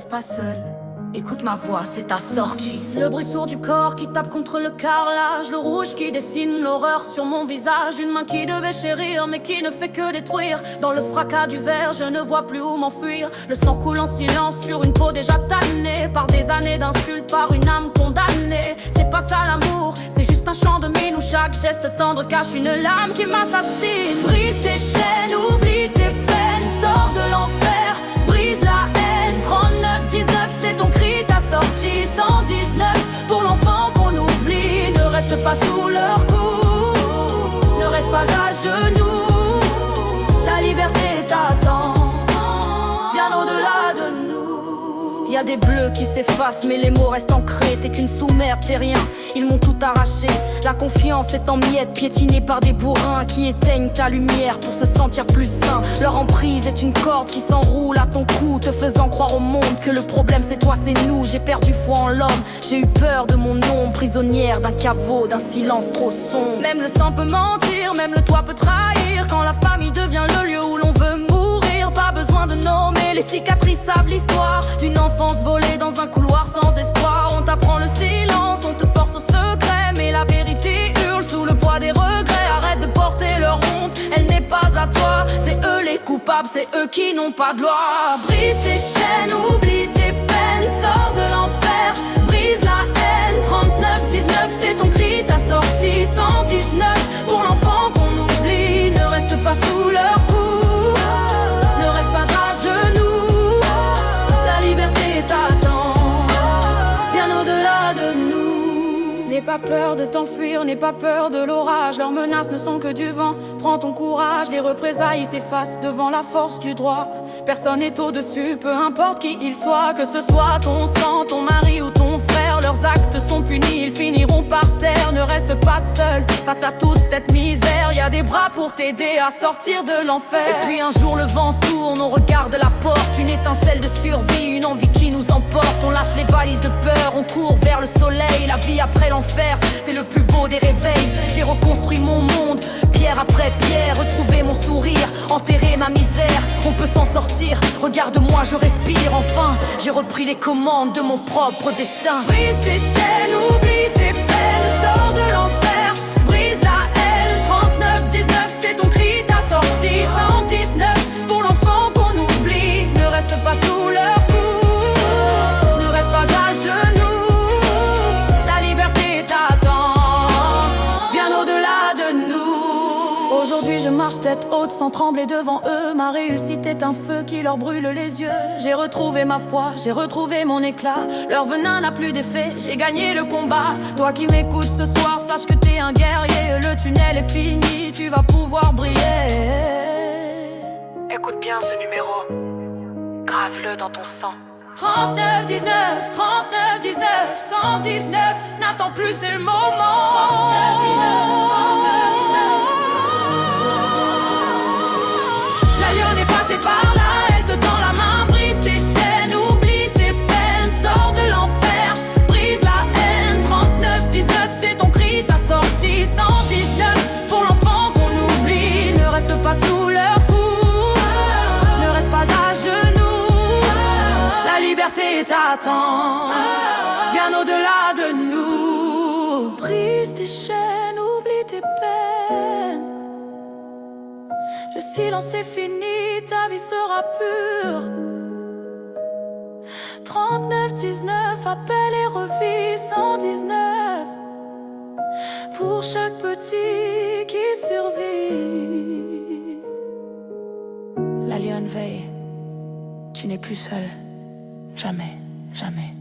reste pas seul. Écoute ma voix, c'est ta sortie. Le bruit sourd du corps qui tape contre le carrelage, le rouge qui dessine l'horreur sur mon visage. Une main qui devait chérir mais qui ne fait que détruire. Dans le fracas du verre, je ne vois plus où m'enfuir. Le sang coule en silence sur une peau déjà tannée par des années d'insultes, par une âme condamnée. C'est pas ça l'amour, c'est juste un champ de mine où chaque geste tendre cache une lame qui m'assassine. Brise tes chaînes, oublie tes peines, sors de l'enfer, brise la haine. 39-19, c'est ton cri, ta sortie. 119, pour l'enfant qu'on oublie. Ne reste pas sous leur coup, ne reste pas à genoux. La liberté t'attend, bien au-delà de nous. Y a des bleus qui s'effacent mais les mots restent ancrés. T'es qu'une sous-merde, t'es rien, ils m'ont tout arraché. La confiance est en miettes, piétinée par des bourrins qui éteignent ta lumière pour se sentir plus sain. Leur emprise est une corde qui s'enroule à ton cou, te faisant croire au monde que le problème c'est toi, c'est nous. J'ai perdu foi en l'homme, j'ai eu peur de mon ombre, prisonnière d'un caveau, d'un silence trop sombre. Même le sang peut mentir, même le toit peut trahir. Quand la famille devient le lieu où l'on veut mourir, pas besoin de nommer, les cicatrices savent l'histoire d'une enfance volée dans un couloir sans espoir. On t'apprend le silence, on te force au secret, mais la vérité hurle sous le poids des regrets. Arrête de porter leur honte, elle n'est pas à toi. C'est eux les coupables, c'est eux qui n'ont pas de loi. Brise tes chaînes, oublie tes peines, sors de l'enfer, brise la haine. 39-19, c'est ton cri, ta sortie. 119, pour l'enfant qu'on oublie. Ne reste pas sous leur coup, ne reste pas à genoux. La liberté t'attend, bien au-delà de nous. N'aie pas peur de t'enfuir, n'aie pas peur de l'orage. Leurs menaces ne sont que du vent, prends ton courage. Les représailles s'effacent devant la force du droit. Personne n'est au-dessus, peu importe qui il soit. Que ce soit ton sang, ton mari ou ton frère, leurs actes sont punis, ils finiront par terre. Ne reste pas seul face à toute cette misère. Y a des bras pour t'aider à sortir de l'enfer. Et puis un jour le vent tourne, on regarde la porte. Une étincelle de survie, une envie qui nous emporte. On lâche les valises de peur, on court vers le soleil. La vie après l'enfer, c'est le plus beau des réveils. J'ai reconstruit mon monde, pierre après pierre. Retrouver mon sourire, enterrer ma misère. On peut s'en sortir, regarde-moi je respire. Enfin, j'ai repris les commandes de mon propre destin. Brise tes chaînes, oublie tes peines, sors de l'enfer, brise la haine. 39-19, c'est ton cri, ta sortie. 119, pour l'enfant qu'on oublie. Ne reste pas sous leur coup, ne reste pas à genoux. La liberté t'attend, bien au-delà de nous. Aujourd'hui je marche tête haute sans trembler devant eux. Ma réussite est un feu qui leur brûle les yeux. J'ai retrouvé ma foi, j'ai retrouvé mon éclat. Leur venin n'a plus d'effet, j'ai gagné le combat. Toi qui m'écoutes ce soir, sache que t'es un guerrier. Le tunnel est fini, tu vas pouvoir briller. Écoute bien ce numéro, grave-le dans ton sang. 39-19, 39-19, 119, n'attends plus, c'est le moment. 39-19, la lionne est passée par là, elle te tend la main. Brise tes chaînes, oublie tes peines, sors de l'enfer, brise la haine. 39-19, c'est ton cri, ta sortie. 119, pour l'enfant qu'on oublie. Ne reste pas sous leur coup, ne reste pas à genoux. La liberté t'attend, bien au-delà de nous. Brise tes chaînes, oublie tes peines. Le silence est fini, ta vie sera pure. 39-19, appelle et revis. 119, pour chaque petit qui survit. La lionne veille, tu n'es plus seul. Jamais, jamais.